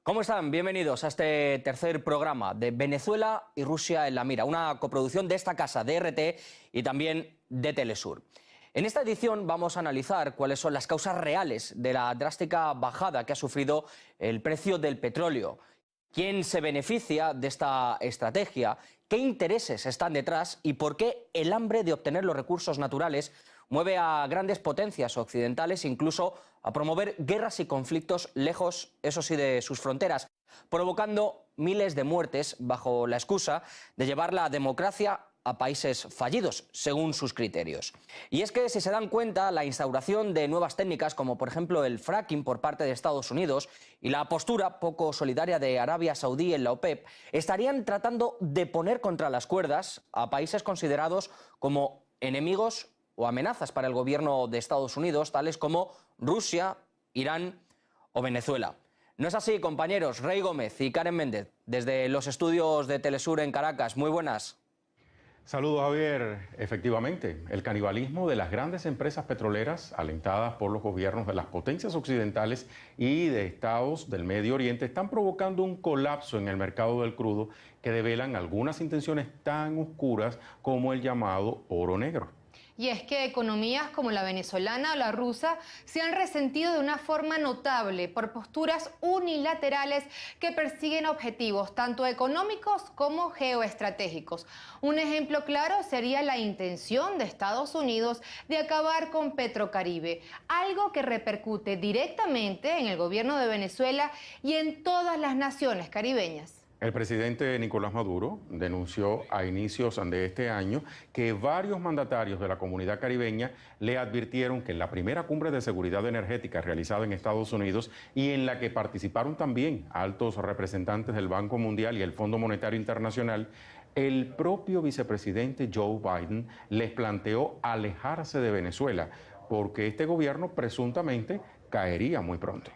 ¿Cómo están? Bienvenidos a este tercer programa de Venezuela y Rusia en la mira, una coproducción de esta casa, de RT y también de Telesur. En esta edición vamos a analizar cuáles son las causas reales de la drástica bajada que ha sufrido el precio del petróleo. ¿Quién se beneficia de esta estrategia? ¿Qué intereses están detrás? ¿Y por qué el hambre de obtener los recursos naturales mueve a grandes potencias occidentales incluso a promover guerras y conflictos lejos, eso sí, de sus fronteras, provocando miles de muertes bajo la excusa de llevar la democracia a países fallidos, según sus criterios? Y es que, si se dan cuenta, la instauración de nuevas técnicas, como por ejemplo el fracking por parte de Estados Unidos y la postura poco solidaria de Arabia Saudí en la OPEP, estarían tratando de poner contra las cuerdas a países considerados como enemigos o amenazas para el gobierno de Estados Unidos, tales como Rusia, Irán o Venezuela. ¿No es así, compañeros? Rey Gómez y Karen Méndez, desde los estudios de Telesur en Caracas. Muy buenas. Saludos, Javier. Efectivamente, el canibalismo de las grandes empresas petroleras, alentadas por los gobiernos de las potencias occidentales y de estados del Medio Oriente, están provocando un colapso en el mercado del crudo que develan algunas intenciones tan oscuras como el llamado oro negro. Y es que economías como la venezolana o la rusa se han resentido de una forma notable por posturas unilaterales que persiguen objetivos tanto económicos como geoestratégicos. Un ejemplo claro sería la intención de Estados Unidos de acabar con Petrocaribe, algo que repercute directamente en el gobierno de Venezuela y en todas las naciones caribeñas. El presidente Nicolás Maduro denunció a inicios de este año que varios mandatarios de la comunidad caribeña le advirtieron que en la primera cumbre de seguridad energética realizada en Estados Unidos y en la que participaron también altos representantes del Banco Mundial y el Fondo Monetario Internacional, el propio vicepresidente Joe Biden les planteó alejarse de Venezuela porque este gobierno presuntamente caería muy pronto.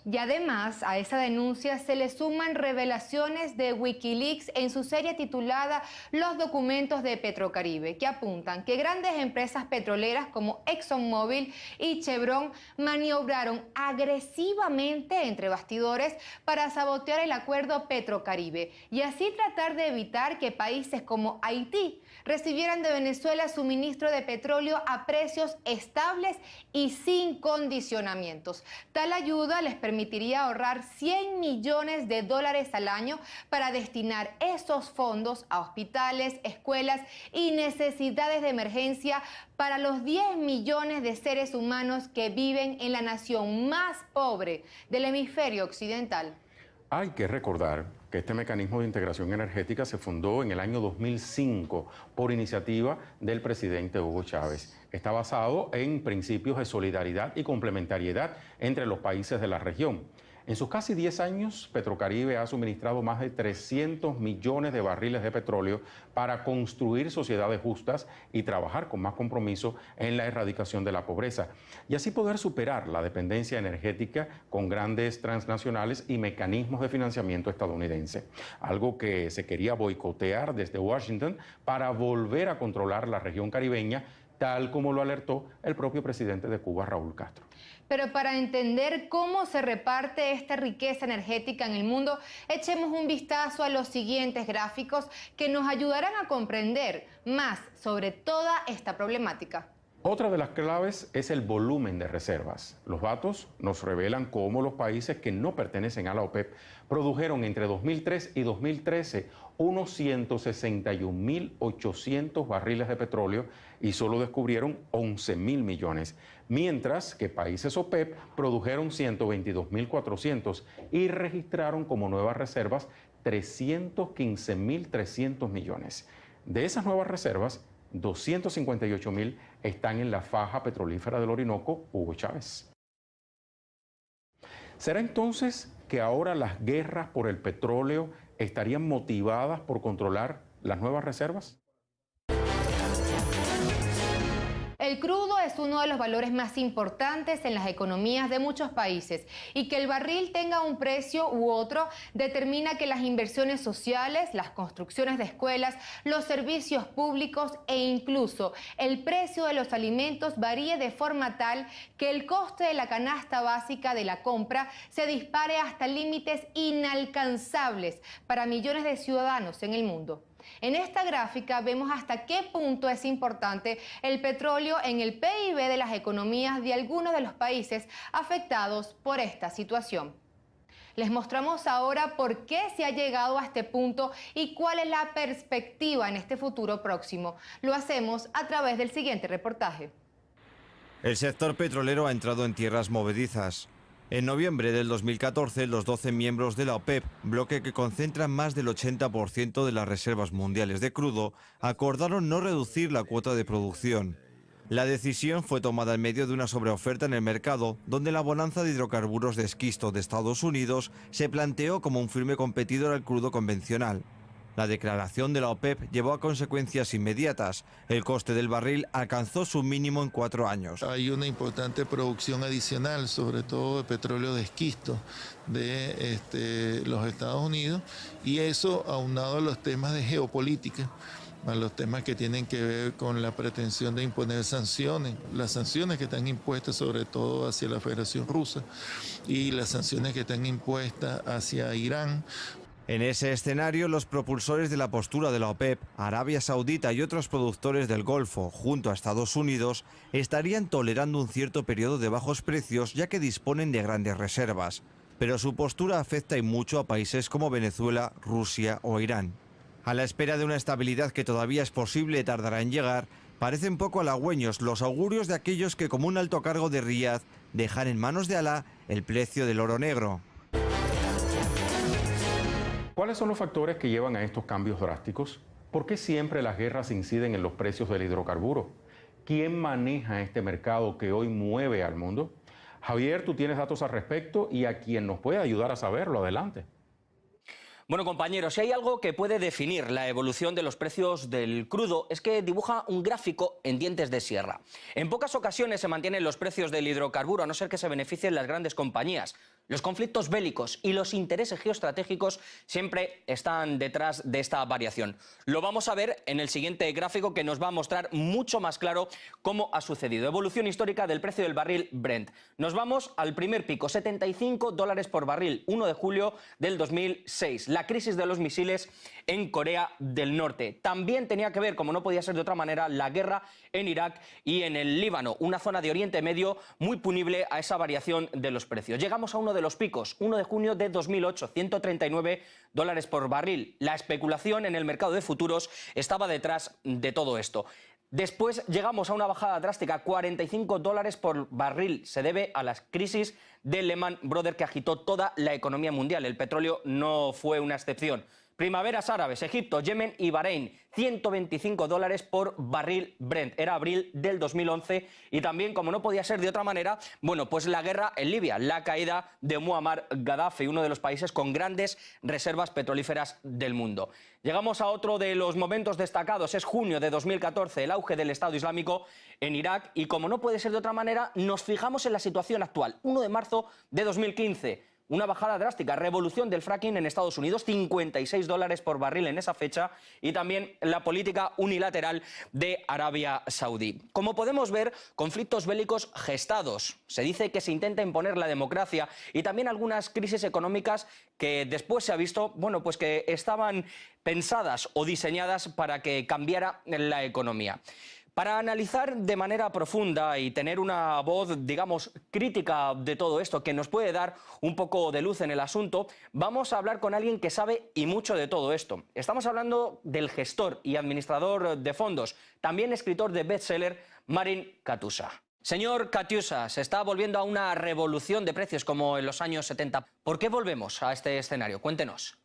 Y además a esa denuncia se le suman revelaciones de Wikileaks en su serie titulada Los documentos de Petrocaribe, que apuntan que grandes empresas petroleras como ExxonMobil y Chevron maniobraron agresivamente entre bastidores para sabotear el acuerdo Petrocaribe y así tratar de evitar que países como Haití recibieran de Venezuela suministro de petróleo a precios estables y sin condicionamientos. Tal ayuda les permitiría ahorrar $100 millones al año para destinar esos fondos a hospitales, escuelas y necesidades de emergencia para los 10 millones de seres humanos que viven en la nación más pobre del hemisferio occidental. Hay que recordar que este mecanismo de integración energética se fundó en el año 2005 por iniciativa del presidente Hugo Chávez. Está basado en principios de solidaridad y complementariedad entre los países de la región. En sus casi 10 años, Petrocaribe ha suministrado más de 300 millones de barriles de petróleo para construir sociedades justas y trabajar con más compromiso en la erradicación de la pobreza y así poder superar la dependencia energética con grandes transnacionales y mecanismos de financiamiento estadounidense, algo que se quería boicotear desde Washington para volver a controlar la región caribeña, tal como lo alertó el propio presidente de Cuba, Raúl Castro. Pero para entender cómo se reparte esta riqueza energética en el mundo, echemos un vistazo a los siguientes gráficos que nos ayudarán a comprender más sobre toda esta problemática. Otra de las claves es el volumen de reservas. Los datos nos revelan cómo los países que no pertenecen a la OPEP produjeron entre 2003 y 2013 unos 161.800 barriles de petróleo y solo descubrieron 11.000 millones, mientras que países OPEP produjeron 122.400 y registraron como nuevas reservas 315.300 millones. De esas nuevas reservas, 258.000 están en la faja petrolífera del Orinoco, Hugo Chávez. ¿Será entonces que ahora las guerras por el petróleo estarían motivadas por controlar las nuevas reservas? el crudo es uno de los valores más importantes en las economías de muchos países y que el barril tenga un precio u otro determina que las inversiones sociales, las construcciones de escuelas, los servicios públicos e incluso el precio de los alimentos varíe de forma tal que el coste de la canasta básica de la compra se dispare hasta límites inalcanzables para millones de ciudadanos en el mundo. En esta gráfica vemos hasta qué punto es importante el petróleo en el PIB de las economías de algunos de los países afectados por esta situación. Les mostramos ahora por qué se ha llegado a este punto y cuál es la perspectiva en este futuro próximo. Lo hacemos a través del siguiente reportaje. El sector petrolero ha entrado en tierras movedizas. En noviembre del 2014, los 12 miembros de la OPEP, bloque que concentra más del 80% de las reservas mundiales de crudo, acordaron no reducir la cuota de producción. La decisión fue tomada en medio de una sobreoferta en el mercado, donde la bonanza de hidrocarburos de esquisto de Estados Unidos se planteó como un firme competidor al crudo convencional. La declaración de la OPEP llevó a consecuencias inmediatas. El coste del barril alcanzó su mínimo en 4 años. Hay una importante producción adicional, sobre todo de petróleo de esquisto de los Estados Unidos, y eso aunado a los temas de geopolítica, a los temas que tienen que ver con la pretensión de imponer sanciones, las sanciones que están impuestas sobre todo hacia la Federación Rusa y las sanciones que están impuestas hacia Irán. En ese escenario, los propulsores de la postura de la OPEP, Arabia Saudita y otros productores del Golfo, junto a Estados Unidos, estarían tolerando un cierto periodo de bajos precios ya que disponen de grandes reservas. Pero su postura afecta y mucho a países como Venezuela, Rusia o Irán. A la espera de una estabilidad que todavía es posible tardará en llegar, parecen poco halagüeños los augurios de aquellos que, como un alto cargo de Riad, dejan en manos de Alá el precio del oro negro. ¿Cuáles son los factores que llevan a estos cambios drásticos? ¿Por qué siempre las guerras inciden en los precios del hidrocarburo? ¿Quién maneja este mercado que hoy mueve al mundo? Javier, tú tienes datos al respecto y a quien nos puede ayudar a saberlo. Adelante. Bueno, compañeros, si hay algo que puede definir la evolución de los precios del crudo es que dibuja un gráfico en dientes de sierra. En pocas ocasiones se mantienen los precios del hidrocarburo, a no ser que se beneficien las grandes compañías. Los conflictos bélicos y los intereses geoestratégicos siempre están detrás de esta variación. Lo vamos a ver en el siguiente gráfico, que nos va a mostrar mucho más claro cómo ha sucedido. Evolución histórica del precio del barril Brent. Nos vamos al primer pico, $75 por barril, 1 de julio del 2006. La crisis de los misiles en Corea del Norte. También tenía que ver, como no podía ser de otra manera, la guerra en Irak y en el Líbano, una zona de Oriente Medio muy punible a esa variación de los precios. Llegamos a uno de los picos, 1 de junio de 2008, $139 por barril. La especulación en el mercado de futuros estaba detrás de todo esto. Después llegamos a una bajada drástica, $45 por barril. Se debe a las crisis de Lehman Brothers que agitó toda la economía mundial. El petróleo no fue una excepción. Primaveras árabes, Egipto, Yemen y Bahrein, $125 por barril Brent. Era abril del 2011 y también, como no podía ser de otra manera, bueno, pues la guerra en Libia, la caída de Muammar Gaddafi, uno de los países con grandes reservas petrolíferas del mundo. Llegamos a otro de los momentos destacados, es junio de 2014, el auge del Estado Islámico en Irak y, como no puede ser de otra manera, nos fijamos en la situación actual, 1 de marzo de 2015. Una bajada drástica, revolución del fracking en Estados Unidos, $56 por barril en esa fecha, y también la política unilateral de Arabia Saudí. Como podemos ver, conflictos bélicos gestados. Se dice que se intenta imponer la democracia y también algunas crisis económicas que después se ha visto, bueno, pues que estaban pensadas o diseñadas para que cambiara la economía. Para analizar de manera profunda y tener una voz, digamos, crítica de todo esto, que nos puede dar un poco de luz en el asunto, vamos a hablar con alguien que sabe y mucho de todo esto. Estamos hablando del gestor y administrador de fondos, también escritor de bestseller, Marin Katyusha. Señor Katyusha, se está volviendo a una revolución de precios como en los años 70. ¿Por qué volvemos a este escenario? Cuéntenos.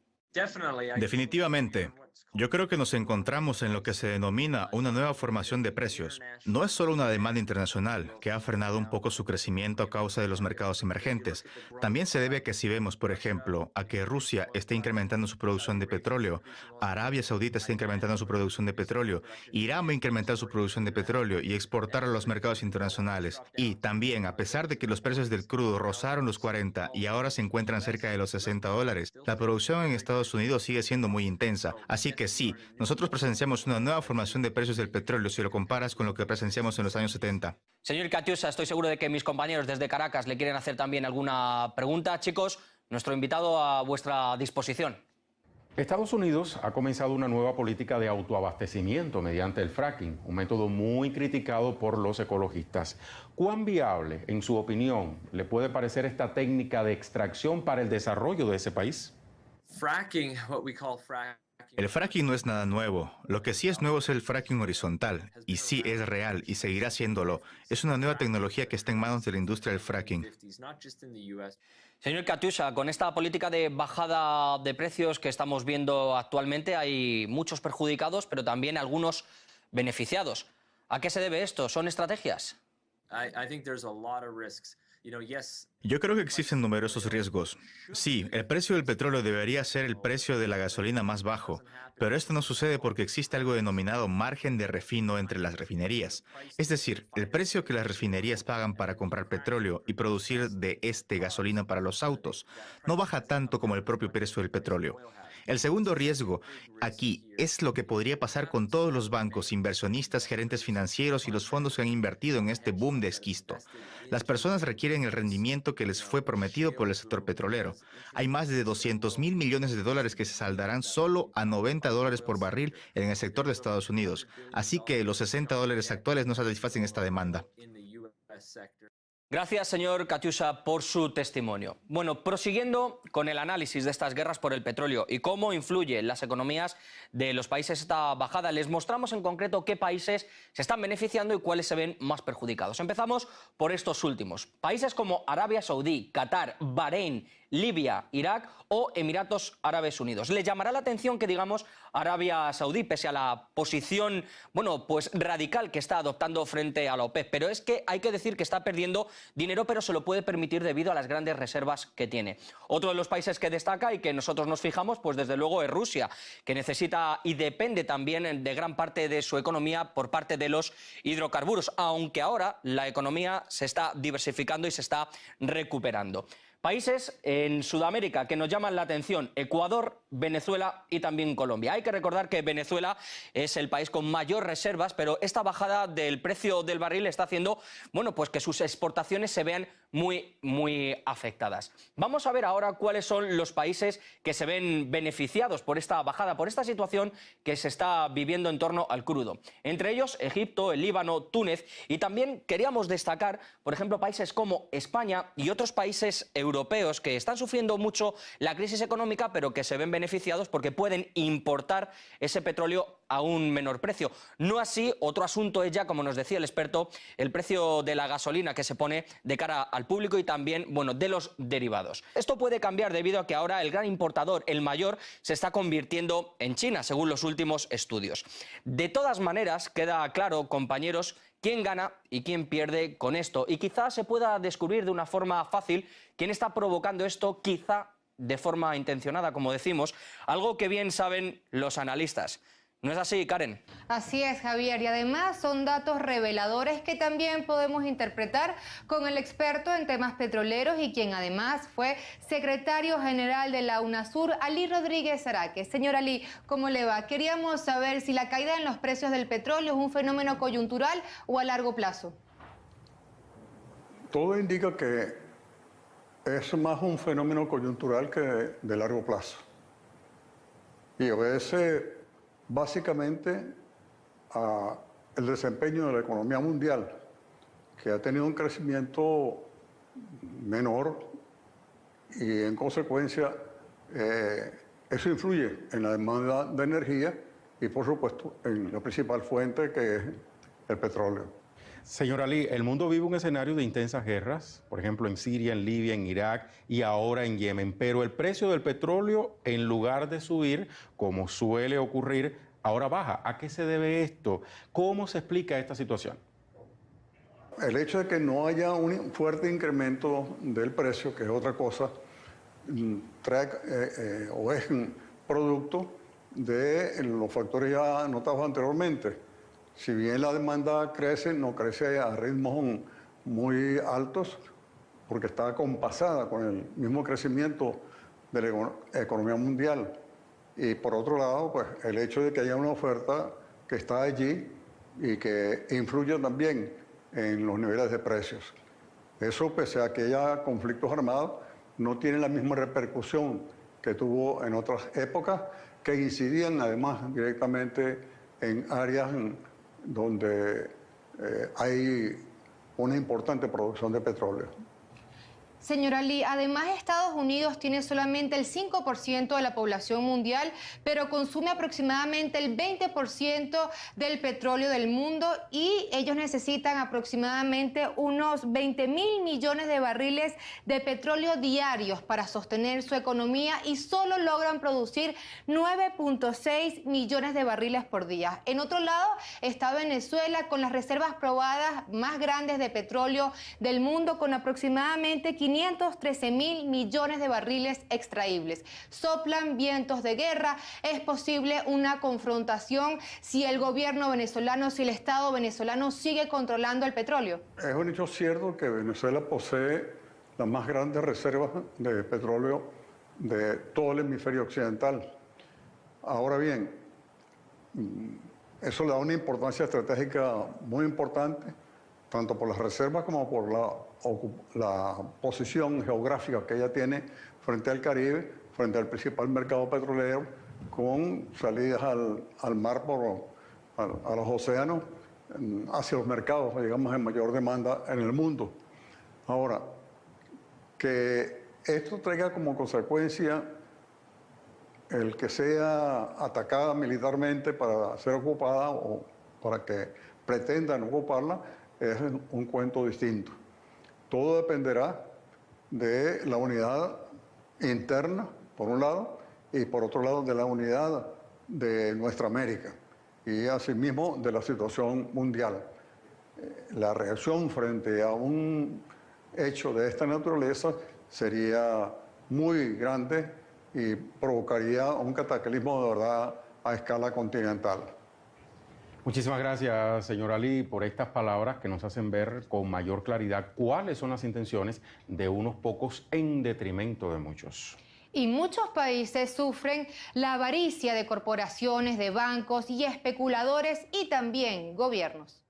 Definitivamente. Yo creo que nos encontramos en lo que se denomina una nueva formación de precios. No es solo una demanda internacional, que ha frenado un poco su crecimiento a causa de los mercados emergentes. También se debe a que si vemos, por ejemplo, a que Rusia está incrementando su producción de petróleo, Arabia Saudita está incrementando su producción de petróleo, Irán va a incrementar su producción de petróleo y exportar a los mercados internacionales. Y también, a pesar de que los precios del crudo rozaron los 40 y ahora se encuentran cerca de los $60, la producción en Estados Unidos sigue siendo muy intensa. Así que sí, nosotros presenciamos una nueva formación de precios del petróleo si lo comparas con lo que presenciamos en los años 70. Señor Katiusa, estoy seguro de que mis compañeros desde Caracas le quieren hacer también alguna pregunta. Chicos, nuestro invitado a vuestra disposición. Estados Unidos ha comenzado una nueva política de autoabastecimiento mediante el fracking, un método muy criticado por los ecologistas. ¿Cuán viable, en su opinión, le puede parecer esta técnica de extracción para el desarrollo de ese país? El fracking no es nada nuevo. Lo que sí es nuevo es el fracking horizontal. Y sí es real y seguirá siéndolo. Es una nueva tecnología que está en manos de la industria del fracking. Señor Katiusa, con esta política de bajada de precios que estamos viendo actualmente hay muchos perjudicados, pero también algunos beneficiados. ¿A qué se debe esto? ¿Son estrategias? Yo creo que existen numerosos riesgos. Sí, el precio del petróleo debería ser el precio de la gasolina más bajo, pero esto no sucede porque existe algo denominado margen de refino entre las refinerías. Es decir, el precio que las refinerías pagan para comprar petróleo y producir de este gasolina para los autos no baja tanto como el propio precio del petróleo. El segundo riesgo aquí es lo que podría pasar con todos los bancos, inversionistas, gerentes financieros y los fondos que han invertido en este boom de esquisto. Las personas requieren el rendimiento que les fue prometido por el sector petrolero. Hay más de 200.000 millones de dólares que se saldarán solo a $90 por barril en el sector de Estados Unidos. Así que los $60 actuales no satisfacen esta demanda. Gracias, señor Katiusa, por su testimonio. Bueno, prosiguiendo con el análisis de estas guerras por el petróleo y cómo influye en las economías de los países esta bajada, les mostramos en concreto qué países se están beneficiando y cuáles se ven más perjudicados. Empezamos por estos últimos. Países como Arabia Saudí, Qatar, Bahrein, Libia, Irak o Emiratos Árabes Unidos. Les llamará la atención que digamos Arabia Saudí, pese a la posición, pues radical que está adoptando frente a la OPEP. Pero es que hay que decir que está perdiendo dinero, pero se lo puede permitir debido a las grandes reservas que tiene. Otro de los países que destaca y que nosotros nos fijamos, pues desde luego es Rusia, que necesita y depende también de gran parte de su economía por parte de los hidrocarburos, aunque ahora la economía se está diversificando y se está recuperando. Países en Sudamérica que nos llaman la atención: Ecuador, Venezuela y también Colombia. Hay que recordar que Venezuela es el país con mayor reservas, pero esta bajada del precio del barril está haciendo pues que sus exportaciones se vean muy afectadas. Vamos a ver ahora cuáles son los países que se ven beneficiados por esta bajada, por esta situación que se está viviendo en torno al crudo. Entre ellos, Egipto, el Líbano, Túnez, y también queríamos destacar, por ejemplo, países como España y otros países europeos que están sufriendo mucho la crisis económica, pero que se ven beneficiados porque pueden importar ese petróleo a un menor precio. No así, otro asunto es ya, como nos decía el experto, el precio de la gasolina que se pone de cara al público y también, de los derivados. Esto puede cambiar debido a que ahora el gran importador, el mayor, se está convirtiendo en China, según los últimos estudios. De todas maneras, queda claro, compañeros, quién gana y quién pierde con esto. Y quizá se pueda descubrir de una forma fácil quién está provocando esto, quizá de forma intencionada, como decimos, algo que bien saben los analistas. ¿No es así, Karen? Así es, Javier, y además son datos reveladores que también podemos interpretar con el experto en temas petroleros y quien además fue secretario general de la UNASUR, Ali Rodríguez Araque. Señor Ali, ¿cómo le va? Queríamos saber si la caída en los precios del petróleo es un fenómeno coyuntural o a largo plazo. Todo indica que es más un fenómeno coyuntural que de largo plazo y obedece básicamente al desempeño de la economía mundial, que ha tenido un crecimiento menor y en consecuencia eso influye en la demanda de energía y por supuesto en la principal fuente, que es el petróleo. Señor Ali, el mundo vive un escenario de intensas guerras, por ejemplo en Siria, en Libia, en Irak y ahora en Yemen, pero el precio del petróleo, en lugar de subir, como suele ocurrir, ahora baja. ¿A qué se debe esto? ¿Cómo se explica esta situación? El hecho de que no haya un fuerte incremento del precio, que es otra cosa, trae o es un producto de los factores ya notados anteriormente. Si bien la demanda crece, no crece a ritmos muy altos porque está compasada con el mismo crecimiento de la economía mundial. Y por otro lado, pues el hecho de que haya una oferta que está allí y que influye también en los niveles de precios. Eso, pese a que haya conflictos armados, no tiene la misma repercusión que tuvo en otras épocas, que incidían además directamente en áreas donde hay una importante producción de petróleo. Señor Ali, además Estados Unidos tiene solamente el 5% de la población mundial, pero consume aproximadamente el 20% del petróleo del mundo y ellos necesitan aproximadamente unos 20.000 millones de barriles de petróleo diarios para sostener su economía y solo logran producir 9.6 millones de barriles por día. En otro lado está Venezuela con las reservas probadas más grandes de petróleo del mundo, con aproximadamente 513.000 millones de barriles extraíbles. Soplan vientos de guerra. Es posible una confrontación si el gobierno venezolano, si el Estado venezolano sigue controlando el petróleo. Es un hecho cierto que Venezuela posee las más grandes reservas de petróleo de todo el hemisferio occidental. Ahora bien, eso le da una importancia estratégica muy importante, tanto por las reservas como por la posición geográfica que ella tiene frente al Caribe, frente al principal mercado petrolero, con salidas al mar, a los océanos, hacia los mercados, digamos, de mayor demanda en el mundo. Ahora, que esto traiga como consecuencia el que sea atacada militarmente para ser ocupada o para que pretendan ocuparla, es un cuento distinto. Todo dependerá de la unidad interna, por un lado, y por otro lado de la unidad de nuestra América y asimismo de la situación mundial. La reacción frente a un hecho de esta naturaleza sería muy grande y provocaría un cataclismo de verdad a escala continental. Muchísimas gracias, señor Ali, por estas palabras que nos hacen ver con mayor claridad cuáles son las intenciones de unos pocos en detrimento de muchos. Y muchos países sufren la avaricia de corporaciones, de bancos y especuladores y también gobiernos.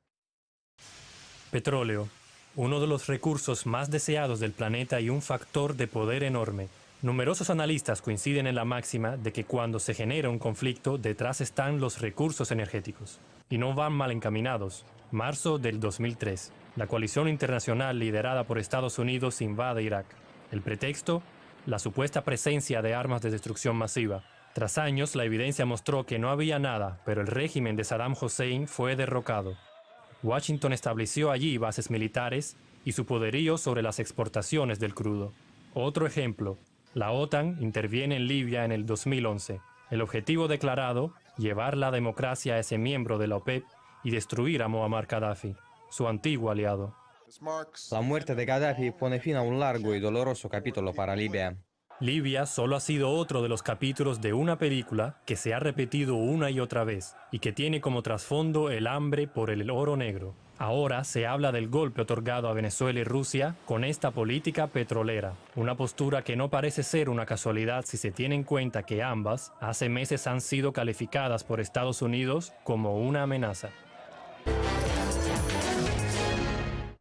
Petróleo, uno de los recursos más deseados del planeta y un factor de poder enorme. Numerosos analistas coinciden en la máxima de que cuando se genera un conflicto, detrás están los recursos energéticos. Y no van mal encaminados. Marzo del 2003, la coalición internacional liderada por Estados Unidos invade Irak. El pretexto, la supuesta presencia de armas de destrucción masiva. Tras años, la evidencia mostró que no había nada, pero el régimen de Saddam Hussein fue derrocado. Washington estableció allí bases militares y su poderío sobre las exportaciones del crudo. Otro ejemplo, la OTAN interviene en Libia en el 2011. El objetivo declarado, llevar la democracia a ese miembro de la OPEP y destruir a Muammar Gaddafi, su antiguo aliado. La muerte de Gaddafi pone fin a un largo y doloroso capítulo para Libia. Libia solo ha sido otro de los capítulos de una película que se ha repetido una y otra vez y que tiene como trasfondo el hambre por el oro negro. Ahora se habla del golpe otorgado a Venezuela y Rusia con esta política petrolera, una postura que no parece ser una casualidad si se tiene en cuenta que ambas hace meses han sido calificadas por Estados Unidos como una amenaza.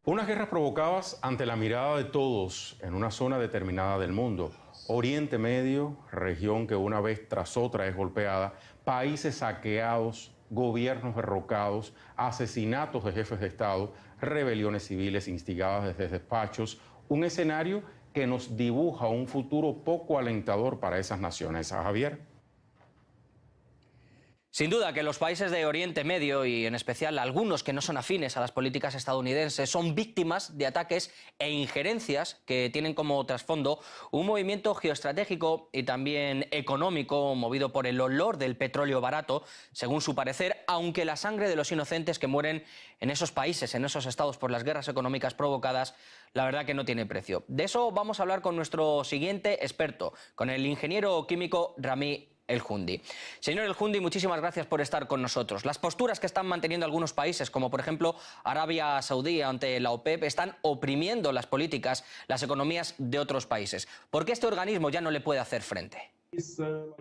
Unas guerras provocadas ante la mirada de todos en una zona determinada del mundo. Oriente Medio, región que una vez tras otra es golpeada, países saqueados, gobiernos derrocados, asesinatos de jefes de Estado, rebeliones civiles instigadas desde despachos, un escenario que nos dibuja un futuro poco alentador para esas naciones. Javier. Sin duda que los países de Oriente Medio y en especial algunos que no son afines a las políticas estadounidenses son víctimas de ataques e injerencias que tienen como trasfondo un movimiento geoestratégico y también económico movido por el olor del petróleo barato, según su parecer, aunque la sangre de los inocentes que mueren en esos países, en esos estados por las guerras económicas provocadas, la verdad que no tiene precio. De eso vamos a hablar con nuestro siguiente experto, con el ingeniero químico Rami El-Jundi. Señor El-Jundi, muchísimas gracias por estar con nosotros. Las posturas que están manteniendo algunos países, como por ejemplo Arabia Saudí ante la OPEP, están oprimiendo las políticas, las economías de otros países. ¿Por qué este organismo ya no le puede hacer frente?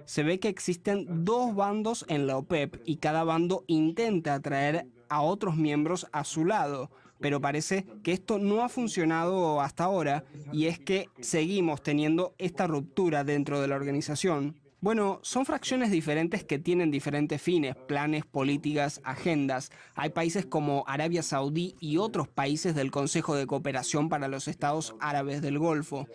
Se ve que existen dos bandos en la OPEP y cada bando intenta atraer a otros miembros a su lado. Pero parece que esto no ha funcionado hasta ahora y es que seguimos teniendo esta ruptura dentro de la organización. Bueno, son fracciones diferentes que tienen diferentes fines, planes, políticas, agendas. Hay países como Arabia Saudí y otros países del Consejo de Cooperación para los Estados Árabes del Golfo.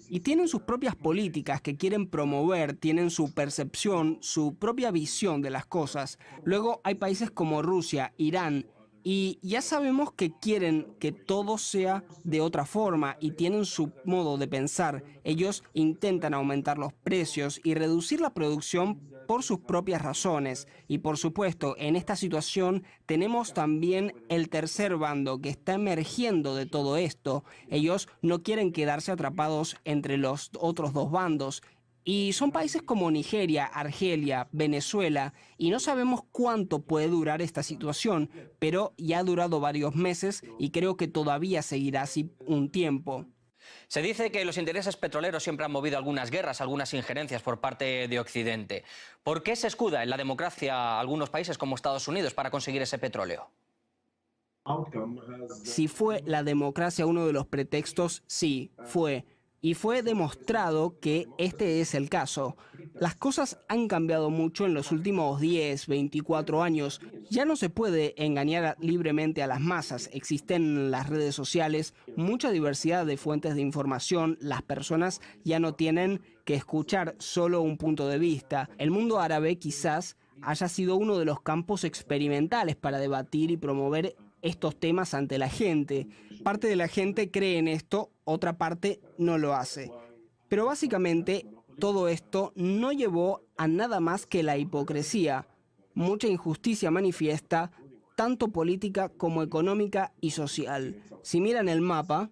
Y tienen sus propias políticas que quieren promover, tienen su percepción, su propia visión de las cosas. Luego hay países como Rusia, Irán, y ya sabemos que quieren que todo sea de otra forma y tienen su modo de pensar. Ellos intentan aumentar los precios y reducir la producción por sus propias razones. Y por supuesto, en esta situación tenemos también el tercer bando que está emergiendo de todo esto. Ellos no quieren quedarse atrapados entre los otros dos bandos. Y son países como Nigeria, Argelia, Venezuela, y no sabemos cuánto puede durar esta situación, pero ya ha durado varios meses y creo que todavía seguirá así un tiempo. Se dice que los intereses petroleros siempre han movido algunas guerras, algunas injerencias por parte de Occidente. ¿Por qué se escuda en la democracia algunos países como Estados Unidos para conseguir ese petróleo? Si fue la democracia uno de los pretextos, sí, fue. Y fue demostrado que este es el caso. Las cosas han cambiado mucho en los últimos 10, 24 años. Ya no se puede engañar libremente a las masas. Existen las redes sociales, mucha diversidad de fuentes de información. Las personas ya no tienen que escuchar solo un punto de vista. El mundo árabe quizás haya sido uno de los campos experimentales para debatir y promover estos temas ante la gente. Parte de la gente cree en esto, otra parte no lo hace. Pero básicamente todo esto no llevó a nada más que la hipocresía, mucha injusticia manifiesta, tanto política como económica y social. Si miran el mapa,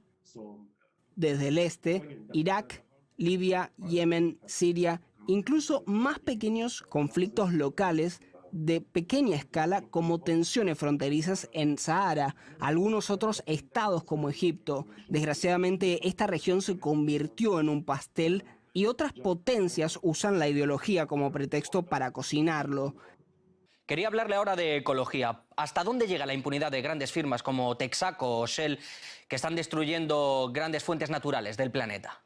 desde el este, Irak, Libia, Yemen, Siria, incluso más pequeños conflictos locales de pequeña escala como tensiones fronterizas en Sahara, algunos otros estados como Egipto. Desgraciadamente esta región se convirtió en un pastel y otras potencias usan la ideología como pretexto para cocinarlo. Quería hablarle ahora de ecología. ¿Hasta dónde llega la impunidad de grandes firmas como Texaco o Shell que están destruyendo grandes fuentes naturales del planeta?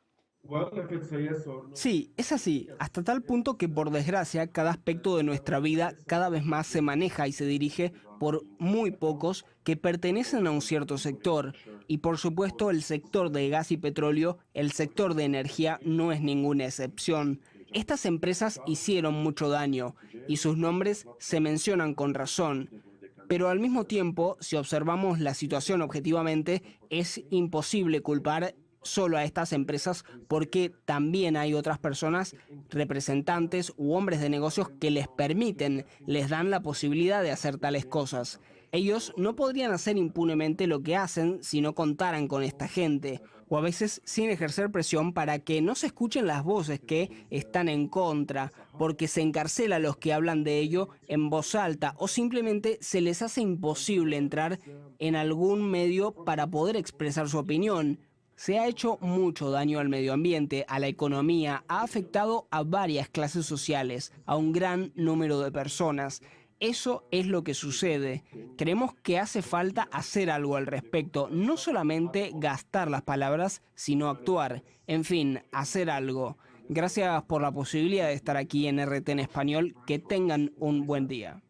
Sí, es así, hasta tal punto que por desgracia cada aspecto de nuestra vida cada vez más se maneja y se dirige por muy pocos que pertenecen a un cierto sector. Y por supuesto el sector de gas y petróleo, el sector de energía no es ninguna excepción. Estas empresas hicieron mucho daño y sus nombres se mencionan con razón. Pero al mismo tiempo, si observamos la situación objetivamente, es imposible culpar solo a estas empresas porque también hay otras personas, representantes u hombres de negocios que les permiten, les dan la posibilidad de hacer tales cosas. Ellos no podrían hacer impunemente lo que hacen si no contaran con esta gente, o a veces sin ejercer presión para que no se escuchen las voces que están en contra, porque se encarcela a los que hablan de ello en voz alta o simplemente se les hace imposible entrar en algún medio para poder expresar su opinión. Se ha hecho mucho daño al medio ambiente, a la economía, ha afectado a varias clases sociales, a un gran número de personas. Eso es lo que sucede. Creemos que hace falta hacer algo al respecto, no solamente gastar las palabras, sino actuar. En fin, hacer algo. Gracias por la posibilidad de estar aquí en RT en español. Que tengan un buen día.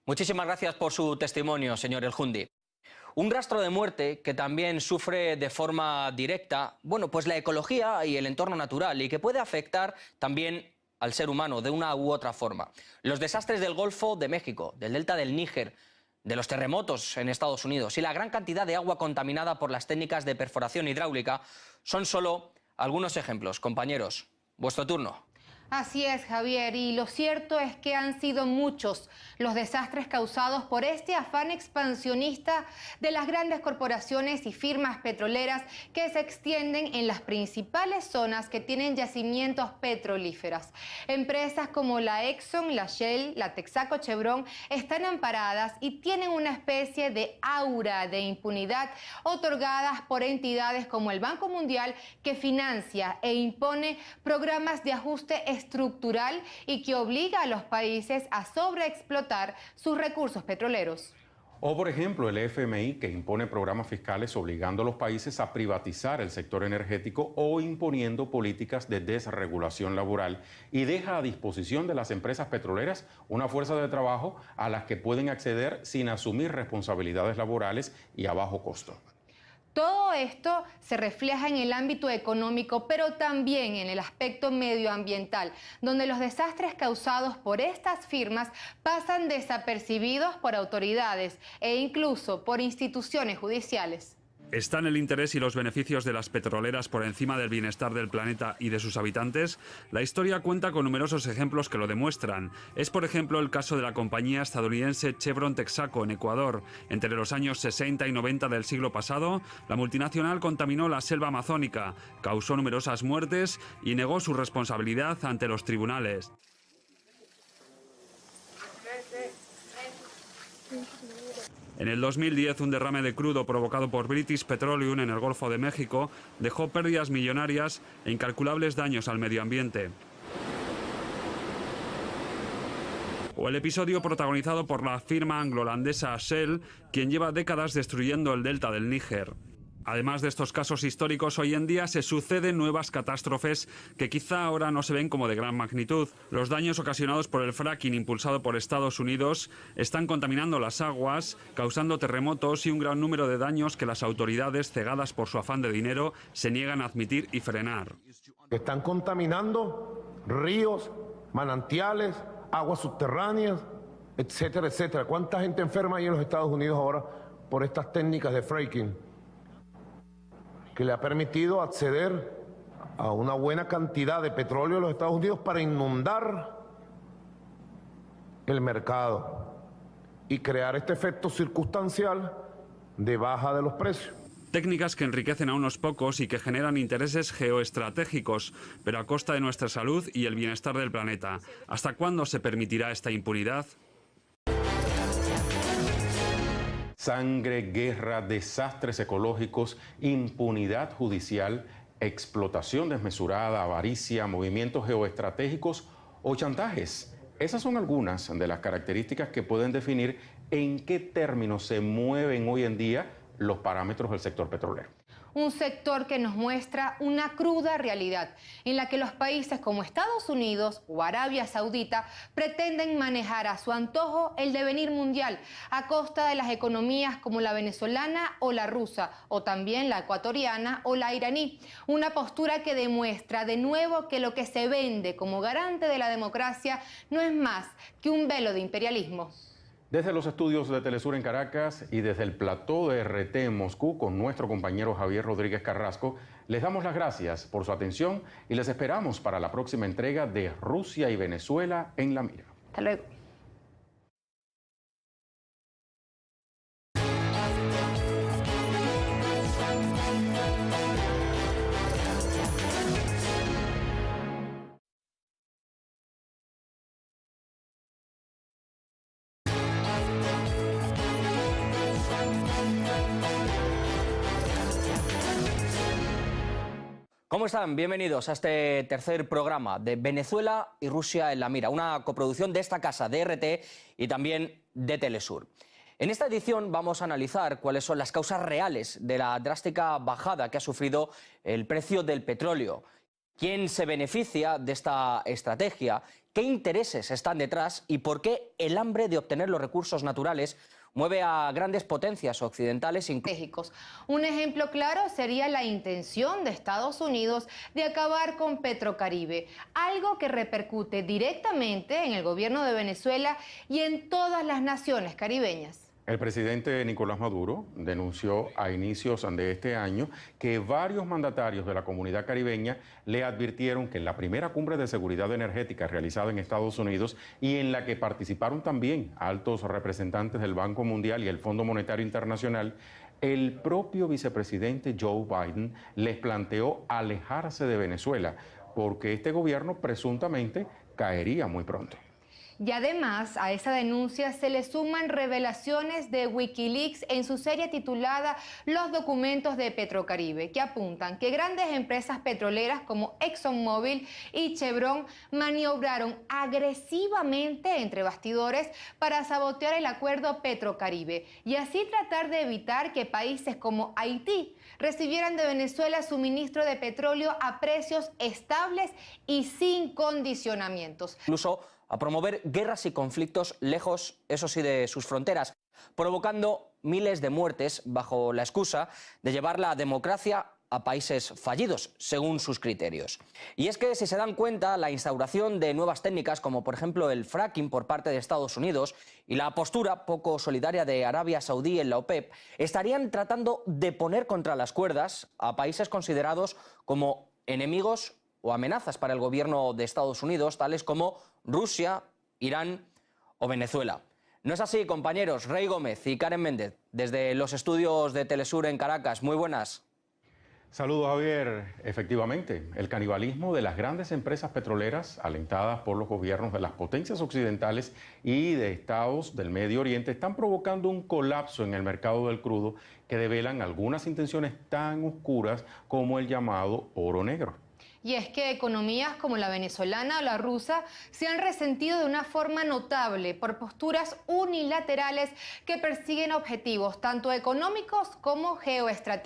Muchísimas gracias por su testimonio, señor El-Jundi. Un rastro de muerte que también sufre de forma directa, bueno, pues la ecología y el entorno natural y que puede afectar también al ser humano de una u otra forma. Los desastres del Golfo de México, del delta del Níger, de los terremotos en Estados Unidos y la gran cantidad de agua contaminada por las técnicas de perforación hidráulica son solo algunos ejemplos. Compañeros, vuestro turno. Así es, Javier, y lo cierto es que han sido muchos los desastres causados por este afán expansionista de las grandes corporaciones y firmas petroleras que se extienden en las principales zonas que tienen yacimientos petrolíferos. Empresas como la Exxon, la Shell, la Texaco, Chevron están amparadas y tienen una especie de aura de impunidad otorgadas por entidades como el Banco Mundial, que financia e impone programas de ajuste estructural y que obliga a los países a sobreexplotar sus recursos petroleros. O, por ejemplo, el FMI, que impone programas fiscales obligando a los países a privatizar el sector energético o imponiendo políticas de desregulación laboral y deja a disposición de las empresas petroleras una fuerza de trabajo a las que pueden acceder sin asumir responsabilidades laborales y a bajo costo. Todo esto se refleja en el ámbito económico, pero también en el aspecto medioambiental, donde los desastres causados por estas firmas pasan desapercibidos por autoridades e incluso por instituciones judiciales. ¿Están el interés y los beneficios de las petroleras por encima del bienestar del planeta y de sus habitantes? La historia cuenta con numerosos ejemplos que lo demuestran. Es, por ejemplo, el caso de la compañía estadounidense Chevron Texaco en Ecuador. Entre los años 60 y 90 del siglo pasado, la multinacional contaminó la selva amazónica, causó numerosas muertes y negó su responsabilidad ante los tribunales. En el 2010, un derrame de crudo provocado por British Petroleum en el Golfo de México dejó pérdidas millonarias e incalculables daños al medio ambiente. O el episodio protagonizado por la firma anglo-holandesa Shell, quien lleva décadas destruyendo el delta del Níger. Además de estos casos históricos, hoy en día se suceden nuevas catástrofes que quizá ahora no se ven como de gran magnitud. Los daños ocasionados por el fracking impulsado por Estados Unidos están contaminando las aguas, causando terremotos y un gran número de daños que las autoridades, cegadas por su afán de dinero, se niegan a admitir y frenar. Están contaminando ríos, manantiales, aguas subterráneas, etcétera, etcétera. ¿Cuánta gente enferma hay en los Estados Unidos ahora por estas técnicas de fracking, que le ha permitido acceder a una buena cantidad de petróleo en los Estados Unidos para inundar el mercado y crear este efecto circunstancial de baja de los precios? Técnicas que enriquecen a unos pocos y que generan intereses geoestratégicos, pero a costa de nuestra salud y el bienestar del planeta. ¿Hasta cuándo se permitirá esta impunidad? Sangre, guerra, desastres ecológicos, impunidad judicial, explotación desmesurada, avaricia, movimientos geoestratégicos o chantajes. Esas son algunas de las características que pueden definir en qué términos se mueven hoy en día los parámetros del sector petrolero. Un sector que nos muestra una cruda realidad en la que los países como Estados Unidos o Arabia Saudita pretenden manejar a su antojo el devenir mundial a costa de las economías como la venezolana o la rusa, o también la ecuatoriana o la iraní. Una postura que demuestra de nuevo que lo que se vende como garante de la democracia no es más que un velo de imperialismo. Desde los estudios de Telesur en Caracas y desde el plató de RT en Moscú con nuestro compañero Javier Rodríguez Carrasco, les damos las gracias por su atención y les esperamos para la próxima entrega de Rusia y Venezuela en la mira. Hasta luego. ¿Cómo están? Bienvenidos a este tercer programa de Venezuela y Rusia en la mira, una coproducción de esta casa, de RT y también de Telesur. En esta edición vamos a analizar cuáles son las causas reales de la drástica bajada que ha sufrido el precio del petróleo, quién se beneficia de esta estrategia, qué intereses están detrás y por qué el hambre de obtener los recursos naturales, mueve a grandes potencias occidentales. Un ejemplo claro sería la intención de Estados Unidos de acabar con Petrocaribe, algo que repercute directamente en el gobierno de Venezuela y en todas las naciones caribeñas. El presidente Nicolás Maduro denunció a inicios de este año que varios mandatarios de la comunidad caribeña le advirtieron que en la primera cumbre de seguridad energética realizada en Estados Unidos y en la que participaron también altos representantes del Banco Mundial y el Fondo Monetario Internacional, el propio vicepresidente Joe Biden les planteó alejarse de Venezuela porque este gobierno presuntamente caería muy pronto. Y además a esa denuncia se le suman revelaciones de Wikileaks en su serie titulada Los documentos de Petrocaribe, que apuntan que grandes empresas petroleras como ExxonMobil y Chevron maniobraron agresivamente entre bastidores para sabotear el acuerdo Petrocaribe y así tratar de evitar que países como Haití recibieran de Venezuela suministro de petróleo a precios estables y sin condicionamientos. Incluso a promover guerras y conflictos lejos, eso sí, de sus fronteras, provocando miles de muertes bajo la excusa de llevar la democracia a países fallidos, según sus criterios. Y es que, si se dan cuenta, la instauración de nuevas técnicas, como por ejemplo el fracking por parte de Estados Unidos y la postura poco solidaria de Arabia Saudí en la OPEP, estarían tratando de poner contra las cuerdas a países considerados como enemigos o amenazas para el gobierno de Estados Unidos, tales como Rusia, Irán o Venezuela. ¿No es así, compañeros? Rey Gómez y Karen Méndez, desde los estudios de Telesur en Caracas. Muy buenas. Saludos, Javier. Efectivamente, el canibalismo de las grandes empresas petroleras, alentadas por los gobiernos de las potencias occidentales y de estados del Medio Oriente, están provocando un colapso en el mercado del crudo que develan algunas intenciones tan oscuras como el llamado oro negro. Y es que economías como la venezolana o la rusa se han resentido de una forma notable por posturas unilaterales que persiguen objetivos tanto económicos como geoestratégicos.